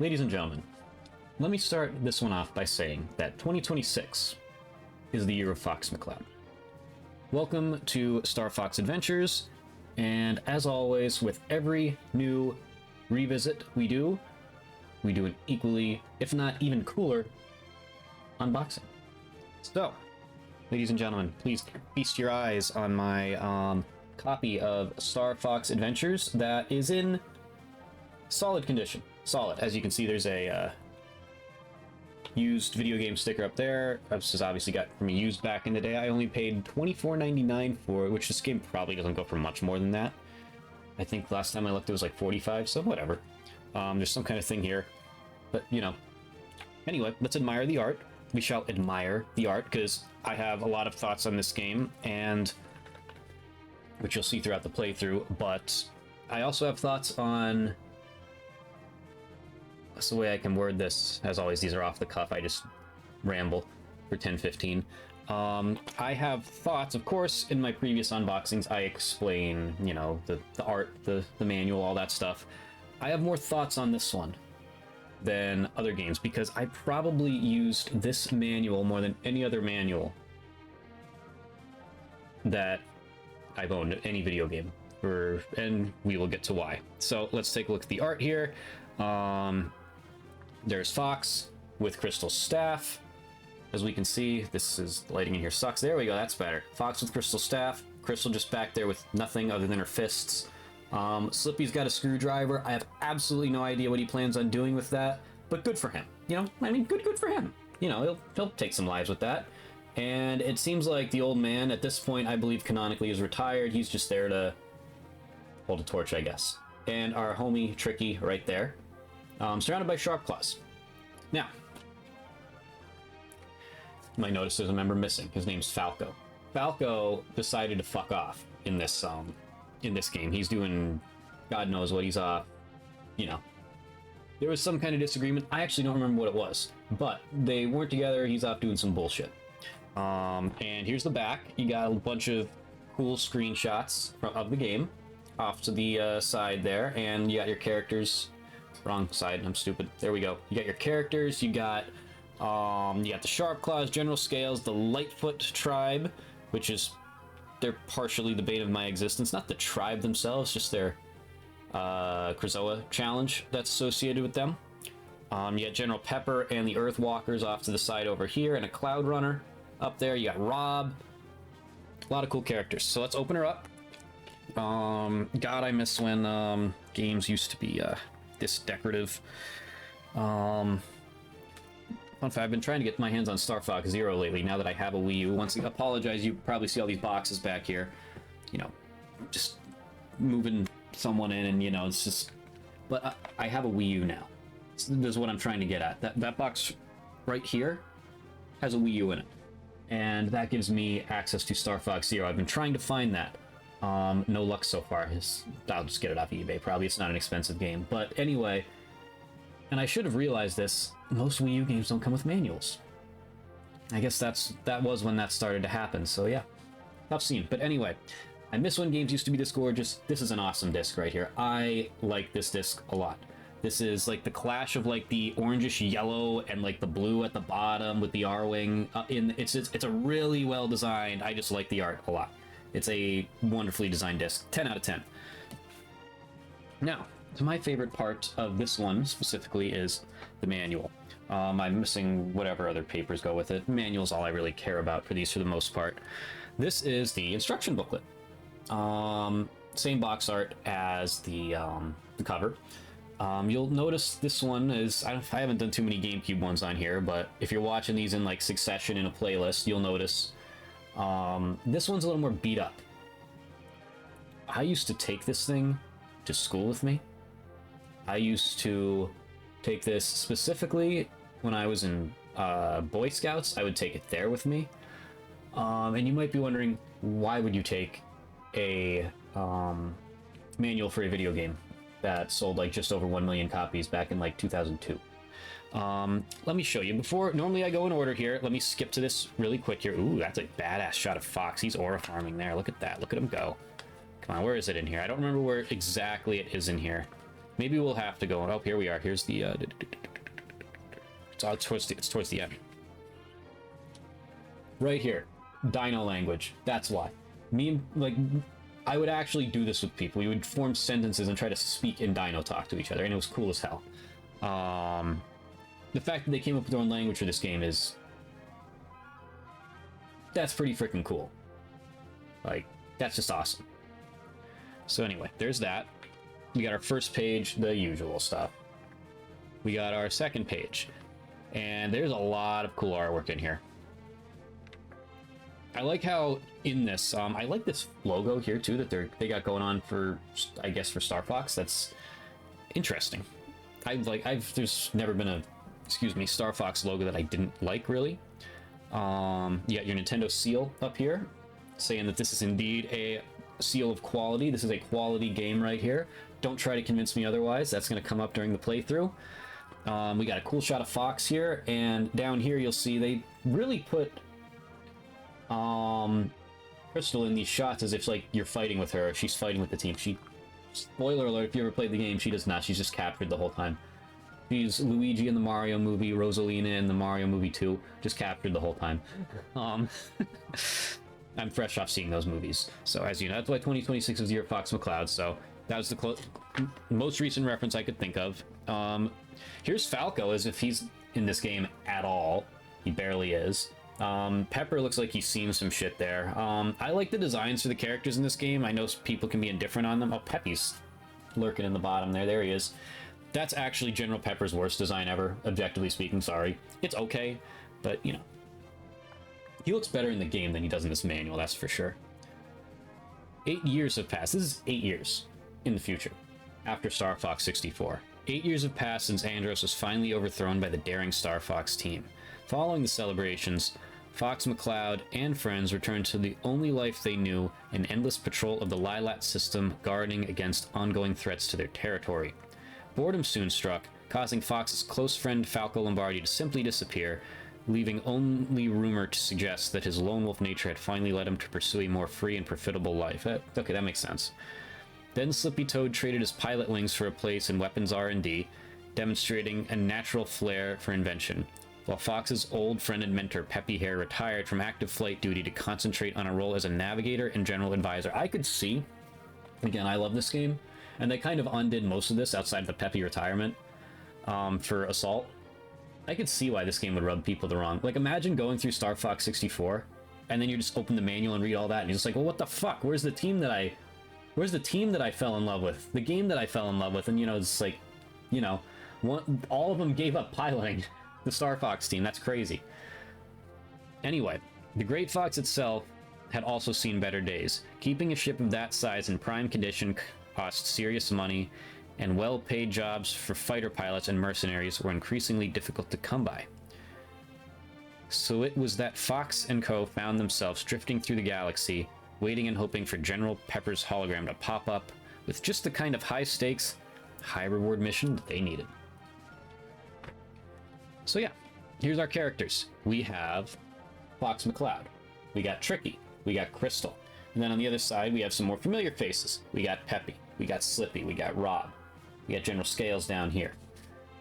Ladies and gentlemen, let me start this one off by saying that 2026 is the year of Fox McCloud. Welcome to Star Fox Adventures, and as always, with every new revisit we do an equally, if not even cooler, unboxing. So, ladies and gentlemen, please feast your eyes on my copy of Star Fox Adventures that is in solid condition. Solid. As you can see, there's a used video game sticker up there. This is obviously got from used back in the day. I only paid $24.99 for it, which this game probably doesn't go for much more than that. I think last time I looked it was like 45, so whatever. There's some kind of thing here, but you know. Anyway, let's admire the art. We shall admire the art, because I have a lot of thoughts on this game, and which you'll see throughout the playthrough, but I also have thoughts on... That's the way I can word this. As always, these are off the cuff. I just ramble for 10-15. I have thoughts, of course, in my previous unboxings. I explain, you know, the art, the manual, all that stuff. I have more thoughts on this one than other games, because I probably used this manual more than any other manual that I've owned any video game, and we will get to why. So let's take a look at the art here. There's Fox with Crystal's staff. As we can see, this is lighting in here sucks. There we go, that's better. Fox with Crystal's staff. Crystal just back there with nothing other than her fists. Slippy's got a screwdriver. I have absolutely no idea what he plans on doing with that, but good for him. You know, I mean, good for him. You know, he'll take some lives with that. And it seems like the old man, at this point, I believe canonically is retired. He's just there to hold a torch, I guess. And our homie Tricky right there, surrounded by sharp claws. Now, you might notice there's a member missing. His name's Falco. Falco decided to fuck off in this game. He's doing God knows what. He's you know, there was some kind of disagreement. I actually don't remember what it was, but they weren't together. He's off doing some bullshit. And here's the back. You got a bunch of cool screenshots of the game off to the side there, and you got your characters. Wrong side, I'm stupid. There we go. You got your characters, you got the Sharp Claws, General Scales, the Lightfoot tribe, which is, they're partially the bane of my existence. Not the tribe themselves, just their Krazoa challenge that's associated with them. You got General Pepper and the Earthwalkers off to the side over here, and a Cloud Runner up there. You got Rob. A lot of cool characters. So let's open her up. God, I miss when games used to be this decorative. Fun fact, I've been trying to get my hands on Star Fox Zero lately, now that I have a Wii U. Once again, apologize, you probably see all these boxes back here. You know, just moving someone in, and you know, it's just... But I have a Wii U now. This is what I'm trying to get at. That box right here has a Wii U in it. And that gives me access to Star Fox Zero. I've been trying to find that. No luck so far. I'll just get it off eBay, probably. It's not an expensive game. But anyway, and I should have realized this, most Wii U games don't come with manuals. I guess that was when that started to happen, so yeah. Tough scene. But anyway, I miss when games used to be this gorgeous. This is an awesome disc right here. I like this disc a lot. This is like the clash of like the orangish yellow and like the blue at the bottom with the R-wing. It's a really well designed. I just like the art a lot. It's a wonderfully designed disc. 10 out of 10. Now, so my favorite part of this one specifically is the manual. I'm missing whatever other papers go with it. Manual's all I really care about for these for the most part. This is the instruction booklet. Same box art as the cover. You'll notice this one is... I haven't done too many GameCube ones on here, but if you're watching these in like succession in a playlist, you'll notice... this one's a little more beat up. I used to take this thing to school with me. I used to take this specifically when I was in Boy Scouts. I would take it there with me. And you might be wondering, why would you take a manual for a video game that sold like just over 1 million copies back in like 2002? Let me show you. Normally I go in order here. Let me skip to this really quick here. Ooh, that's a badass shot of Fox. He's aura farming there. Look at that. Look at him go. Come on, where is it in here? I don't remember where exactly it is in here. Maybe we'll have to go. Oh, here we are. Here's the. It's towards the end. Right here, Dino language. That's why. I would actually do this with people. We would form sentences and try to speak in Dino talk to each other, and it was cool as hell. The fact that they came up with their own language for this game that's pretty freaking cool. Like, that's just awesome. So anyway, there's that. We got our first page, the usual stuff. We got our second page, and there's a lot of cool artwork in here. I like how in this, I like this logo here too that they got going on for, I guess, for Star Fox. That's interesting. There's never been a, Star Fox logo that I didn't like really. You got your Nintendo seal up here, saying that this is indeed a seal of quality. This is a quality game right here. Don't try to convince me otherwise. That's going to come up during the playthrough. We got a cool shot of Fox here, and down here you'll see they really put Crystal in these shots as if like you're fighting with her, or she's fighting with the team. Spoiler alert, if you ever played the game, she does not. She's just captured the whole time. She's Luigi in the Mario movie, Rosalina in the Mario movie 2, just captured the whole time. I'm fresh off seeing those movies. So as you know, that's why 2026 is the year of Fox McCloud, so that was the most recent reference I could think of. Here's Falco as if he's in this game at all. He barely is. Pepper looks like he's seen some shit there. I like the designs for the characters in this game. I know people can be indifferent on them. Oh, Peppy's lurking in the bottom there. There he is. That's actually General Pepper's worst design ever, objectively speaking. Sorry. It's okay, but, you know. He looks better in the game than he does in this manual, that's for sure. 8 years have passed. This is 8 years in the future, after Star Fox 64. 8 years have passed since Andros was finally overthrown by the daring Star Fox team. Following the celebrations, Fox McCloud and friends returned to the only life they knew, an endless patrol of the Lylat system guarding against ongoing threats to their territory. Boredom soon struck, causing Fox's close friend Falco Lombardi to simply disappear, leaving only rumor to suggest that his lone wolf nature had finally led him to pursue a more free and profitable life. Okay, that makes sense. Then Slippy Toad traded his pilot wings for a place in weapons R&D, demonstrating a natural flair for invention, while Fox's old friend and mentor Peppy Hare retired from active flight duty to concentrate on a role as a navigator and general advisor. I could see, again, I love this game, and they kind of undid most of this outside of the Peppy retirement for Assault. I could see why this game would rub people the wrong. Like, imagine going through Star Fox 64, and then you just open the manual and read all that, and you're just like, well, what the fuck? Where's the team that I fell in love with? The game that I fell in love with? And, you know, it's like, you know, all of them gave up piloting the Star Fox team. That's crazy. Anyway, the Great Fox itself had also seen better days. Keeping a ship of that size in prime condition cost serious money, and well-paid jobs for fighter pilots and mercenaries were increasingly difficult to come by. So it was that Fox and Co. found themselves drifting through the galaxy, waiting and hoping for General Pepper's hologram to pop up with just the kind of high-stakes, high-reward mission that they needed. So yeah, here's our characters. We have Fox McCloud, we got Tricky, we got Crystal, and then on the other side we have some more familiar faces. We got Peppy, we got Slippy, we got Rob, we got General Scales down here.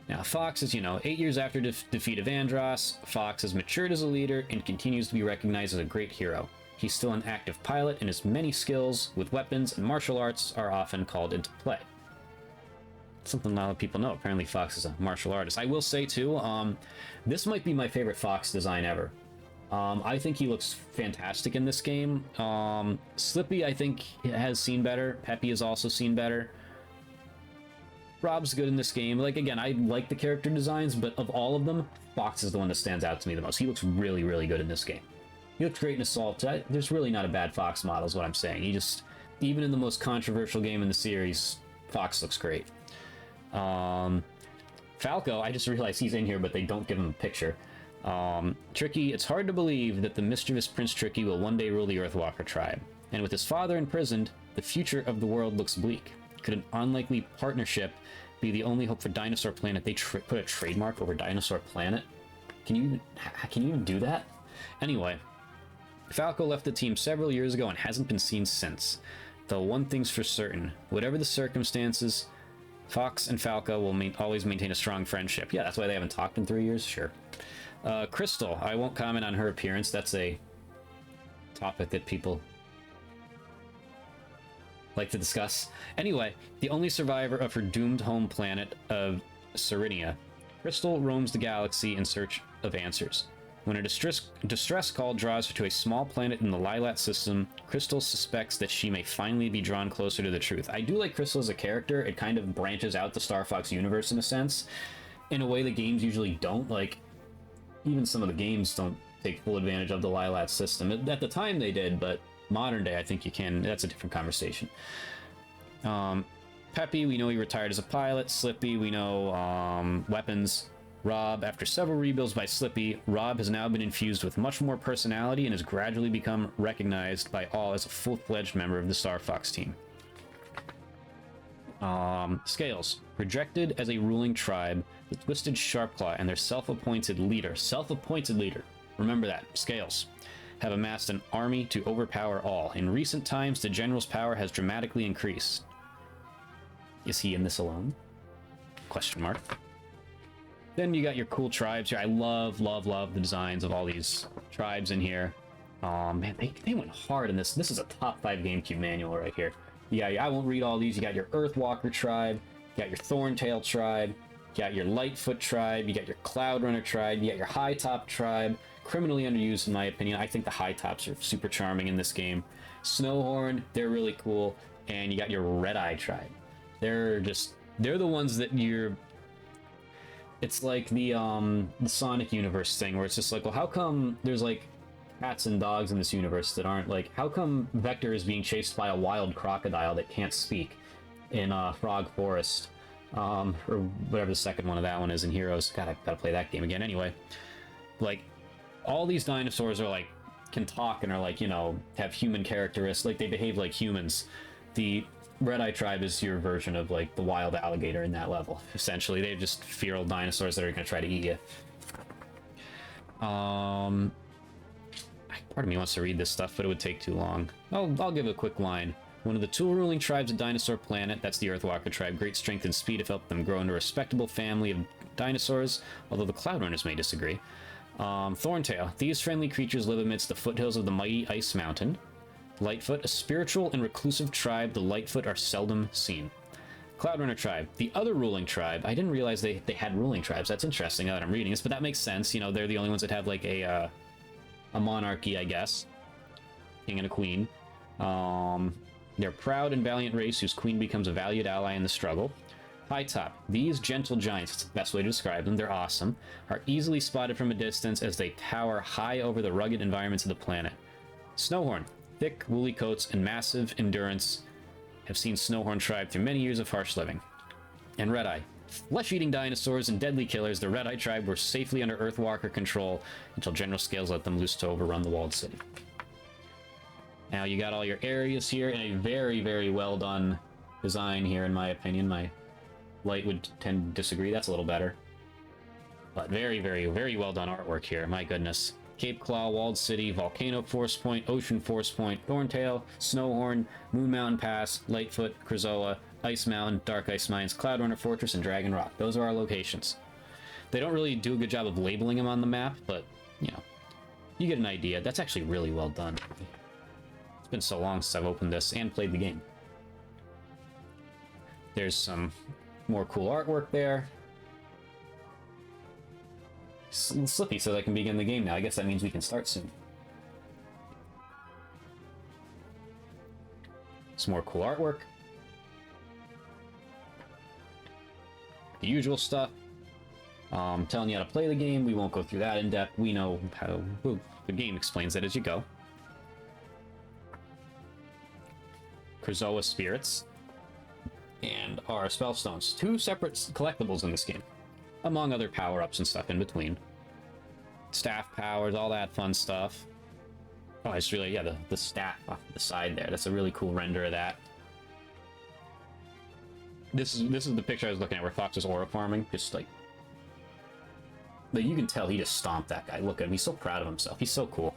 Now Fox is, 8 years after defeat of Andros, Fox has matured as a leader and continues to be recognized as a great hero. He's still an active pilot, and his many skills with weapons and martial arts are often called into play. Something a lot of people know. Apparently Fox is a martial artist. I will say too, this might be my favorite Fox design ever. I think he looks fantastic in this game. Slippy, I think, has seen better. Peppy has also seen better. Rob's good in this game. Like, again, I like the character designs, but of all of them, Fox is the one that stands out to me the most. He looks really, really good in this game. He looks great in Assault. There's really not a bad Fox model is what I'm saying. Even in the most controversial game in the series, Fox looks great. Falco, I just realized he's in here, but they don't give him a picture. Tricky, it's hard to believe that the mischievous Prince Tricky will one day rule the Earthwalker tribe. And with his father imprisoned, the future of the world looks bleak. Could an unlikely partnership be the only hope for Dinosaur Planet? They put a trademark over Dinosaur Planet? Can you even do that? Anyway, Falco left the team several years ago and hasn't been seen since. Though one thing's for certain, whatever the circumstances, Fox and Falco will always maintain a strong friendship. Yeah, that's why they haven't talked in 3 years. Sure. Crystal, I won't comment on her appearance. That's a topic that people like to discuss. Anyway, the only survivor of her doomed home planet of Serenia, Crystal roams the galaxy in search of answers. When a distress call draws her to a small planet in the Lylat system, Crystal suspects that she may finally be drawn closer to the truth. I do like Crystal as a character. It kind of branches out the Star Fox universe in a sense, in a way the games usually don't. Like, even some of the games don't take full advantage of the Lylat system. At the time they did, but modern day I think you can. That's a different conversation. Peppy, we know he retired as a pilot. Slippy, we know weapons. Rob, after several rebuilds by Slippy, Rob has now been infused with much more personality and has gradually become recognized by all as a full-fledged member of the Star Fox team. Scales, rejected as a ruling tribe, the Twisted Sharpclaw and their self-appointed leader, remember that, Scales, have amassed an army to overpower all. In recent times, the general's power has dramatically increased. Is he in this alone? Question mark. Then you got your cool tribes here. I love the designs of all these tribes in here. Man, they went hard in this. This is a top 5 GameCube manual right here. Yeah, I won't read all these. You got your Earthwalker tribe, you got your Thorntail tribe, you got your Lightfoot tribe, you got your Cloudrunner tribe, you got your High Top tribe. Criminally underused in my opinion. I think the High Tops are super charming in this game. Snowhorn, they're really cool. And you got your Red Eye tribe. They're the ones that you're... It's like the Sonic universe thing where it's just like, well, how come there's like cats and dogs in this universe that aren't like, how come Vector is being chased by a wild crocodile that can't speak in Frog Forest, or whatever the second one of that one is in Heroes. God, I gotta play that game again. Anyway, like all these dinosaurs are like can talk and are like, you know, have human characteristics, like they behave like humans. The Red Eye tribe is your version of like the wild alligator in that level. Essentially, they're just feral dinosaurs that are going to try to eat you. Part of me wants to read this stuff, but it would take too long. I'll give a quick line. One of the two ruling tribes of Dinosaur Planet, that's the Earthwalker tribe, great strength and speed have helped them grow into a respectable family of dinosaurs, although the Cloudrunners may disagree. Thorntail, these friendly creatures live amidst the foothills of the mighty Ice Mountain. Lightfoot, a spiritual and reclusive tribe, the Lightfoot are seldom seen. Cloudrunner tribe, the other ruling tribe. I didn't realize they had ruling tribes. That's interesting now that I'm reading this, but that makes sense. You know, they're the only ones that have like a monarchy, I guess. King and a queen. They're proud and valiant race whose queen becomes a valued ally in the struggle. High Top, these gentle giants, that's the best way to describe them, they're awesome, are easily spotted from a distance as they tower high over the rugged environments of the planet. Snowhorn, thick, woolly coats and massive endurance have seen Snowhorn tribe through many years of harsh living. And Red Eye, flesh-eating dinosaurs and deadly killers, the Red Eye tribe were safely under Earthwalker control until General Scales let them loose to overrun the walled city. Now you got all your areas here in a very, very well done design here, in my opinion. My Light would tend to disagree. That's a little better. But very, very, very well done artwork here. My goodness. Cape Claw, Walled City, Volcano Force Point, Ocean Force Point, Thorntail, Snowhorn, Moon Mountain Pass, Lightfoot, Krazoa, Ice Mountain, Dark Ice Mines, Cloudrunner Fortress, and Dragon Rock. Those are our locations. They don't really do a good job of labeling them on the map, but, you know, you get an idea. That's actually really well done. It's been so long since I've opened this and played the game. There's some more cool artwork there. Slippy says I can begin the game now. I guess that means we can start soon. Some more cool artwork. The usual stuff. Telling you how to play the game. We won't go through that in depth. We know how the game explains it as you go. Krazoa spirits. And our spellstones. 2 separate collectibles in this game. Among other power-ups and stuff in between. Staff powers, all that fun stuff. Oh, it's really, yeah, the staff off the side there. That's a really cool render of that. This is the picture I was looking at where Fox is aura farming. Just like you can tell he just stomped that guy. Look at him. He's so proud of himself. He's so cool.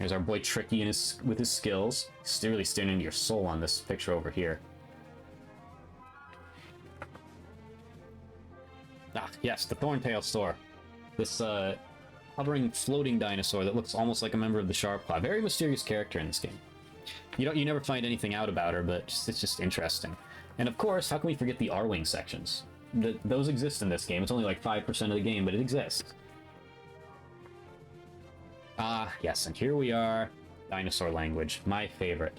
There's our boy Tricky and with his skills. He's really staring into your soul on this picture over here. Ah, yes, the Thorntail Store. This hovering, floating dinosaur that looks almost like a member of the Sharpclaw. Very mysterious character in this game. You never find anything out about her, but it's just interesting. And of course, how can we forget the R-Wing sections? Those exist in this game. It's only like 5% of the game, but it exists. Ah, yes, and here we are. Dinosaur language, my favorite.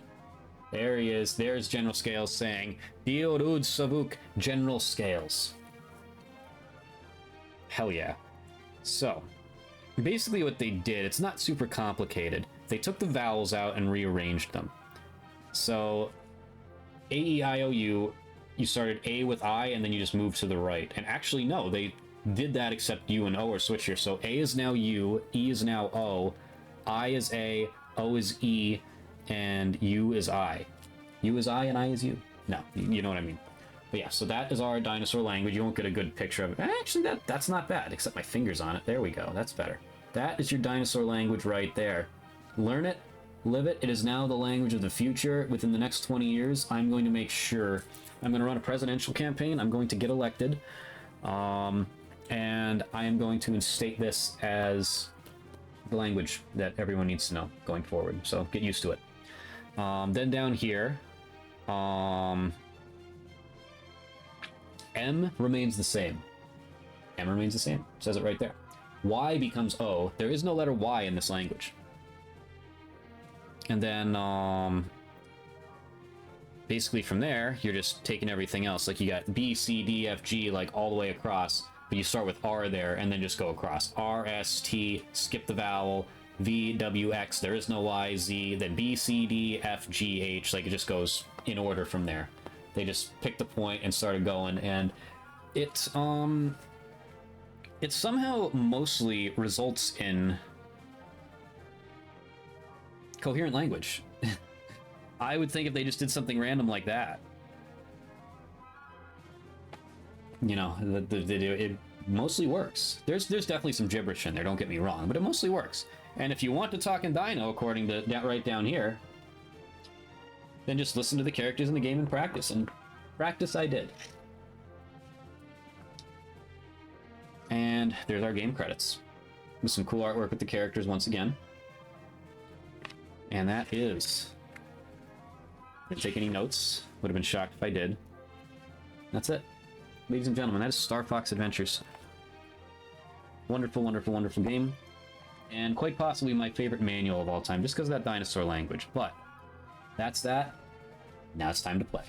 There he is. There's General Scales saying, Diorud Savuk, General Scales. Hell yeah. So, basically what they did, it's not super complicated. They took the vowels out and rearranged them. So, A, E, I, O, U, you started A with I, and then you just moved to the right. And actually, no, they did that except U and O are switched here. So A is now U, E is now O, I is A, O is E, and U is I. U is I and I is U. No, you know what I mean. But yeah, so that is our dinosaur language. You won't get a good picture of it. Actually, that's not bad, except my finger's on it. There we go. That's better. That is your dinosaur language right there. Learn it, live it. It is now the language of the future. Within the next 20 years, I'm going to make sure I'm going to run a presidential campaign. I'm going to get elected. And I am going to instate this as the language that everyone needs to know going forward. So get used to it. Then down here, M remains the same. M remains the same. It says it right there. Y becomes O. There is no letter Y in this language. And then, basically from there, you're just taking everything else. Like you got B, C, D, F, G, like all the way across. But you start with R there and then just go across. R, S, T, skip the vowel. V, W, X, there is no Y, Z. Then B, C, D, F, G, H. Like it just goes in order from there. They just picked the point and started going, and it somehow mostly results in coherent language. I would think if they just did something random like that, you know, it mostly works. There's definitely some gibberish in there, don't get me wrong, but it mostly works. And if you want to talk in Dino, according to that right down here, then just listen to the characters in the game and practice. And practice I did. And there's our game credits. With some cool artwork with the characters once again. And that is... Didn't take any notes. Would have been shocked if I did. That's it. Ladies and gentlemen, that is Star Fox Adventures. Wonderful, wonderful, wonderful game. And quite possibly my favorite manual of all time, just because of that dinosaur language. But... that's that. Now it's time to play.